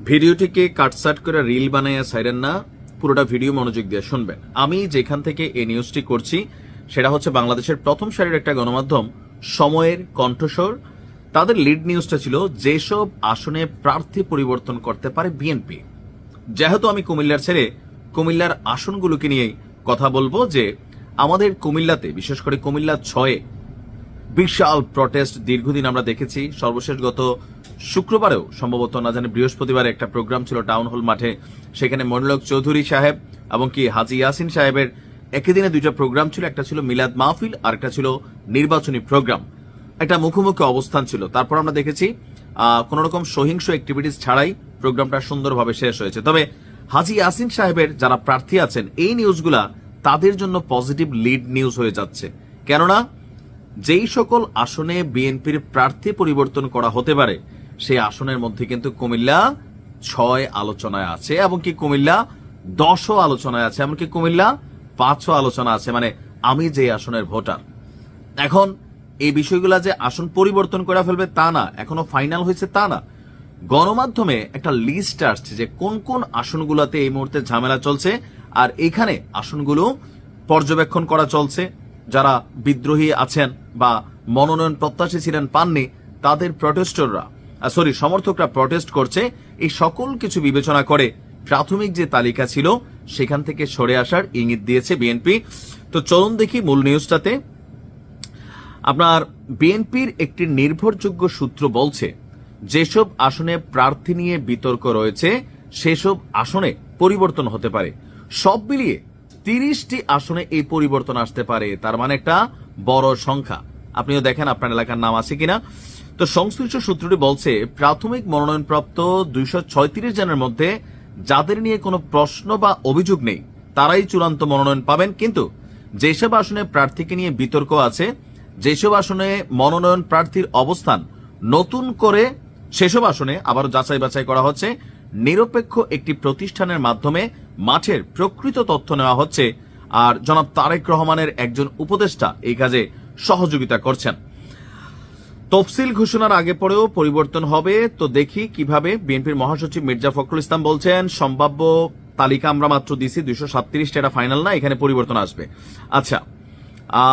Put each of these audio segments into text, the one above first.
ভিডিওটিকে কাটসাট করে রিল বানাইয়া সাইরেন না, পুরোটা ভিডিও মনোযোগ দিয়ে শুনবেন। আমি যেখান থেকে এই নিউজটি করছি সেটা হচ্ছে বাংলাদেশের প্রথম সারির একটা গণমাধ্যম সময়ের কণ্ঠস্বর। তাদের লিড নিউজটা ছিল যেসব আসনে প্রার্থী পরিবর্তন করতে পারে বিএনপি। যেহেতু আমি কুমিল্লার ছেলে, কুমিল্লার আসনগুলোকে নিয়েই কথা বলবো যে আমাদের কুমিল্লাতে, বিশেষ করে কুমিল্লা 6-এ বিশাল প্রটেস্ট দীর্ঘদিন আমরা দেখেছি। সর্বশেষ গত শুক্রবারেও, সম্ভবত না জানি বৃহস্পতিবারে, একটা প্রোগ্রাম ছিল টাউন হল মাঠে। সেখানে মনিরুল চৌধুরী সাহেব এবং কি হাজী ইয়াসিন সাহেবের একই দিনে দুইটা প্রোগ্রাম ছিল। একটা ছিল মিলাদ মাহফিল আর একটা ছিল নির্বাচনী প্রোগ্রাম। একটা মুখোমুখি অবস্থান ছিল। তারপর আমরা দেখেছি কোন রকম সহিংস অ্যাক্টিভিটিস ছাড়াই প্রোগ্রামটা সুন্দরভাবে শেষ হয়েছে। তবে হাজী ইয়াসিন সাহেবের যারা প্রার্থী আছেন, এই নিউজগুলা তাদের জন্য পজিটিভ লিড নিউজ হয়ে যাচ্ছে। কেননা যেই সকল আসনে বিএনপির প্রার্থী পরিবর্তন করা হতে পারে সেই আসনের মধ্যে কিন্তু কুমিল্লা 6 আলোচনায় আছে, এবং কি কুমিল্লা 10ও আলোচনায় আছে, এমনকি কুমিল্লা 5ও আলোচনা আছে। মানে আমি যে আসনের ভোটার। এখন এই বিষয়গুলা যে আসন পরিবর্তন করে ফেলবে তা না, এখনো ফাইনাল হয়েছে তা না। গণমাধ্যমে একটা লিস্ট আসছে যে কোন কোন আসনগুলোতে এই মুহূর্তে ঝামেলা চলছে, আর এইখানে আসনগুলো পর্যবেক্ষণ করা চলছে। যারা বিদ্রোহী আছেন বা মনোনয়ন প্রত্যাশী ছিলেন, পাননি, তাদের সমর্থকরা প্রটেস্ট করছে। এই সকল কিছু বিবেচনা করে প্রাথমিক যে তালিকা ছিল সেখান থেকে সরে আসার ইঙ্গিত দিয়েছে বিএনপি। তো চলুন দেখি মূল নিউজটাতে। আপনার বিএনপির একটি নির্ভরযোগ্য সূত্র বলছে যেসব আসনে প্রার্থী নিয়ে বিতর্ক রয়েছে সেসব আসনে পরিবর্তন হতে পারে। সব মিলিয়ে 30টি আসনে এই পরিবর্তন আসতে পারে। তার মানে একটা বড় সংখ্যা। আপনিও দেখেন আপনার এলাকার নাম আছে কিনা। তো সংশ্লিষ্ট সূত্রটি বলছে প্রাথমিক মনোনয়নপ্রাপ্ত 236 জনের মধ্যে যাদের নিয়ে কোনো প্রশ্ন বা অভিযোগ নেই তারাই চূড়ান্ত মনোনয়ন পাবেন। কিন্তু যেসব আসনে প্রার্থীকে নিয়ে বিতর্ক আছে, যেসব আসনে মনোনয়ন প্রার্থীর অবস্থান নতুন করে সেসব আসনে আবার যাচাই বাছাই করা হচ্ছে। নিরপেক্ষ একটি প্রতিষ্ঠানের মাধ্যমে মাঠের প্রকৃত তথ্য নেওয়া হচ্ছে। আর জনাব তারেক রহমানের একজন উপদেষ্টা এই কাজে সহযোগিতা করছেন। তফসিল ঘোষণার আগে পরেও পরিবর্তন হবে। তো দেখি কিভাবে। বিএনপির মহাসচিব মির্জা ফখরুল ইসলাম বলছেন সম্ভাব্য তালিকা আমরা মাত্র দিছি 237, এটা ফাইনাল না, এখানে পরিবর্তন আসবে। আচ্ছা,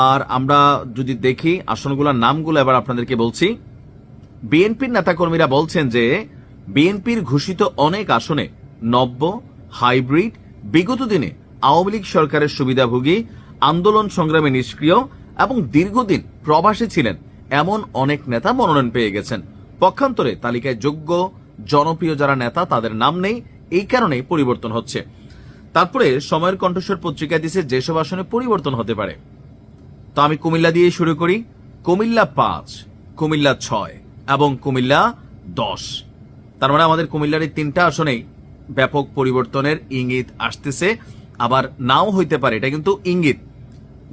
আর আমরা যদি দেখি আসনগুলোর নামগুলো এবার আপনাদেরকে বলছি। বিএনপির নেতাকর্মীরা বলছেন যে বিএনপির ঘোষিত অনেক আসনে নব্য, হাইব্রিড, বিগত দিনে আওয়ামী লীগ সরকারের সুবিধাভোগী, আন্দোলন সংগ্রামে নিষ্ক্রিয় এবং দীর্ঘদিন প্রবাসী ছিলেন এমন অনেক নেতা মনোনয়ন পেয়ে গেছেন। পক্ষান্তরে তালিকায় যোগ্য, জনপ্রিয় যারা নেতা তাদের নাম নেই, এই কারণেই পরিবর্তন হচ্ছে। তারপরে সময়ের কণ্ঠস্বর পত্রিকা দিছে যেসব আসনে পরিবর্তন হতে পারে। তো আমি কুমিল্লা দিয়ে শুরু করি। কুমিল্লা 5, কুমিল্লা 6 এবং কুমিল্লা 10। তার মানে আমাদের কুমিল্লার এই 3টা আসনেই ব্যাপক পরিবর্তনের ইঙ্গিত আসতেছে। আবার নাও হইতে পারে, এটা কিন্তু ইঙ্গিত।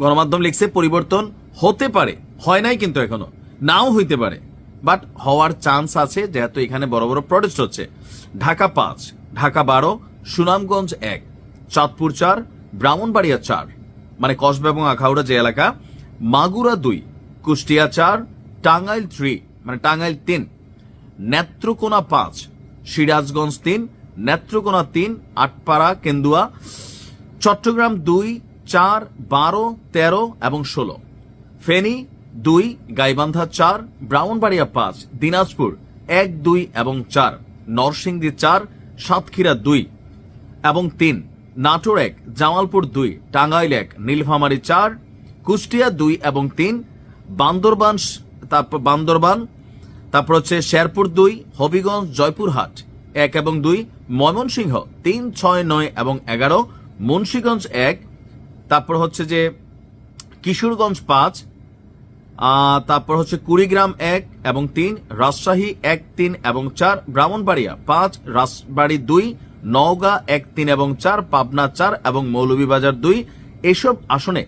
গণমাধ্যম লিখছে পরিবর্তন হতে পারে, হয় নাই কিন্তু এখনো, নাও হইতে পারে, বাট হওয়ার চান্স আছে যেহেতু এখানে বড় বড় প্রটেস্ট হচ্ছে। ঢাকা 5, ঢাকা 12, সুনামগঞ্জ 1, চাঁদপুর 4, ব্রাহ্মণবাড়িয়া 4 মানে কসবা এবং আখাউড়া যে এলাকা, মাগুরা 2, কুষ্টিয়া 4, টাঙ্গাইল 3 মানে টাঙ্গাইল 3, নেত্রকোনা 5, সিরাজগঞ্জ 3, নেত্রকোনা 3, আটপাড়া, কেন্দুয়া, চট্টগ্রাম 2, 4, 12, 13 এবং 16, ফেনী 2, গাইবান্ধা 4, ব্রাহ্মণবাড়িয়া 5, দিনাজপুর 1, 2 এবং 4, নরসিংদী 4, সাতক্ষীরা 2 এবং 3, নাটোর 1, জামালপুর 2, টাঙ্গাইল 1, নীলফামারী 4, কুষ্টিয়া 2 এবং 3, বান্দরবান, তারপর হচ্ছে শেরপুর 2, হবিগঞ্জ, জয়পুরহাট 1 এবং 2, ময়মনসিংহ 3, 6, 9 এবং 11, মুন্সিগঞ্জ 1, তারপর হচ্ছে যে কিশোরগঞ্জ 5, তারপর হচ্ছে কুড়িগ্রাম 1 এবং 3, রাজশাহী 1, 3 এবং 4, ব্রাহ্মণবাড়িয়া 5, রাজবাড়ী 2, নওগাঁ 1, 3 এবং 4, পাবনা 4 এবং মৌলভীবাজার 2। এসব আসনে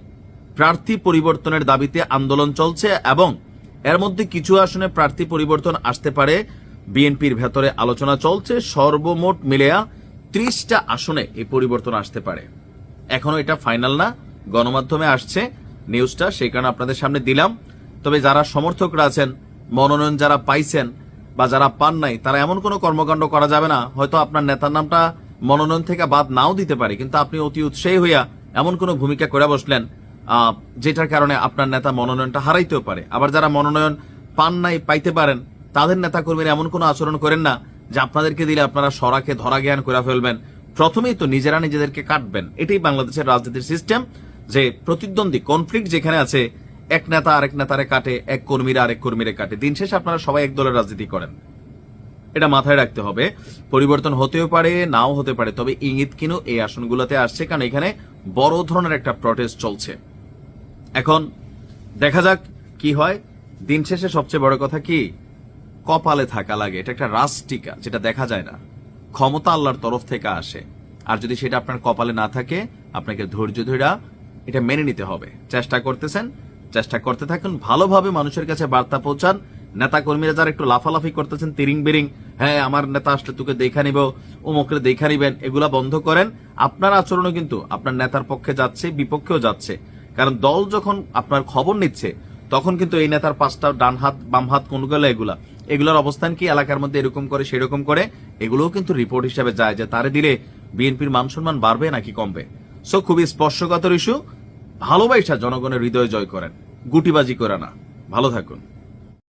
প্রার্থী পরিবর্তনের দাবিতে আন্দোলন চলছে এবং এর মধ্যে কিছু আসনে প্রার্থী পরিবর্তন আসতে পারে। বিএনপির ভেতরে আলোচনা চলছে। সর্বমোট মিলেয়া 30টা আসনে এই পরিবর্তন আসতে পারে। এখনো এটা ফাইনাল না, গণমাধ্যমে আসছে নিউজটা, সেই কারণে আপনাদের সামনে দিলাম। তবে যারা সমর্থকরা আছেন, মনোনয়ন যারা পাইছেন, বা যারা পান নাই তারা এমন কোনো কর্মকাণ্ড করা যাবে না, হয়তো আপনার নেতার নামটা মনোনয়ন থেকে বাদ নাও দিতে পারে, কিন্তু আপনি অতি উৎসাহী হইয়া এমন কোনো ভূমিকা করে বসলেন যেটার কারণে আপনার নেতা মনোনয়নটা হারাইতেও পারে। আবার যারা মনোনয়ন পান নাই, পাইতে পারেন, তাদের নেতা কর্মীরা এমন কোনো আচরণ করেন না যে আপনাদেরকে দিলে আপনারা সরাকে ধরা জ্ঞান করে ফেলবেন। প্রথমেই তো নিজেরা নিজেদেরকে কাটবেন। এটাই বাংলাদেশের রাজনীতির সিস্টেম, যে প্রতিদ্বন্দ্বী কনফ্লিক্ট যেখানে আছে, এক নেতা আরেক নেতারে কাটে, এক কর্মীরা আরেক কর্মীরে কাটে। দিন শেষে আপনারা সবাই এক দলের রাজনীতি করেন, এটা মাথায় রাখতে হবে। পরিবর্তন হতেও পারে, নাও হতে পারে, তবে ইঙ্গিত কিনো এই আসনগুলোতে আসছে, কারণ এখানে বড় ধরনের একটা প্রটেস্ট চলছে। এখন দেখা যাক কি হয়। দিন শেষে সবচেয়ে বড় কথা কি, কপালে থাকা লাগে। এটা একটা রাজটিকা, যেটা দেখা যায় না। ক্ষমতা আল্লাহর তরফ থেকে আসে, আর যদি সেটা আপনার কপালে না থাকে, আপনাকে ধৈর্য ধরে এটা মেনে নিতে হবে। চেষ্টা করতেছেন, চেষ্টা করতে থাকুন, ভালোভাবে মানুষের কাছে বার্তা পৌঁছান। নেতা কর্মীরা যারা একটু লাফালাফি করতেছেন, তিরিং বিরিং, হ্যাঁ আমার নেতা আসলে তোকে দেখা নিব, অমুকরে দেখা নিবেন, এগুলা বন্ধ করেন। আপনার আচরণও কিন্তু আপনার নেতার পক্ষে যাচ্ছে, বিপক্ষেও যাচ্ছে। কারণ দল যখন আপনার খবর নিচ্ছে, তখন কিন্তু এই নেতার পাঁচটা ডান হাত বাম হাত কোনগুলো, এগুলোর অবস্থান কি, এলাকার মধ্যে এরকম করে সেরকম করে, এগুলোও কিন্তু রিপোর্ট হিসেবে যায় যে তারে দিলে বিএনপির মান সম্মান বাড়বে নাকি কমবে। সো খুবই স্পর্শকাতর ইস্যু। ভালোবাসা জনগণের হৃদয় জয় করেন, গুটিবাজি করে না। ভালো থাকুন।